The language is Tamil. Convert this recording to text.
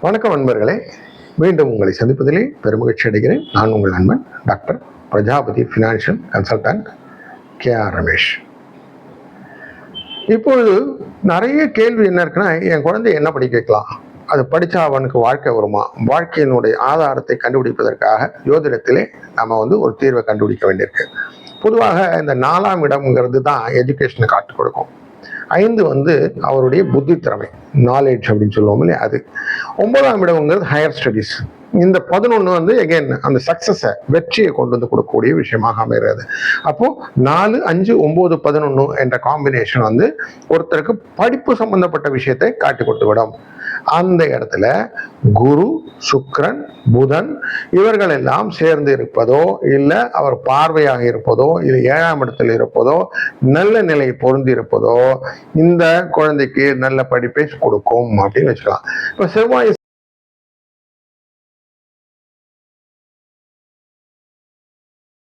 வணக்கம் நண்பர்களே, மீண்டும் உங்களை சந்திப்பதிலே பெருமகிழ்ச்சி அடைகிறேன். நான் உங்கள் நண்பன் doctor Prajapati financial consultant K R Ramesh. இப்பொழுது நிறைய கேள்வி என்ன இருக்குன்னா, என் குழந்தை என்ன படிக்க வைக்கலாம், அது படித்தா அவனுக்கு வாழ்க்கை வருமா, வாழ்க்கையினுடைய ஆதாரத்தை கண்டுபிடிப்பதற்காக ஜோதிடத்திலே நம்ம ஒரு தீர்வை கண்டுபிடிக்க வேண்டியிருக்கு. பொதுவாக இந்த 4ஆம் இடம்ங்கிறது தான் எஜுகேஷனை காட்டு கொடுக்கும். 5 அவருடைய புத்தி திறமை, நாலேஜ் அப்படின்னு சொல்லுவோம் இல்லையா, அது. 9ஆம் இடம்ங்கிறது ஹையர் ஸ்டடீஸ். இந்த 11 எகைன் அந்த சக்சஸை, வெற்றியை கொண்டு வந்து கொடுக்கக்கூடிய விஷயமாக அமைகிறது. அப்போ 4, 5, 9, 11 என்ற காம்பினேஷன் ஒருத்தருக்கு படிப்பு சம்பந்தப்பட்ட விஷயத்தை காட்டி கொடுத்து விடும். அந்த இடத்துல குரு, சுக்கிரன், புதன் இவர்கள் எல்லாம் சேர்ந்து இருப்பதோ, இல்லை அவர் பார்வையாக இருப்பதோ, இல்லை 7ஆம் இடத்தில் இருப்பதோ, நல்ல நிலை பொருந்தி இருப்பதோ இந்த குழந்தைக்கு நல்ல படிப்பை கொடுக்கும் அப்படின்னு வச்சுக்கலாம். இப்போ செவ்வாய்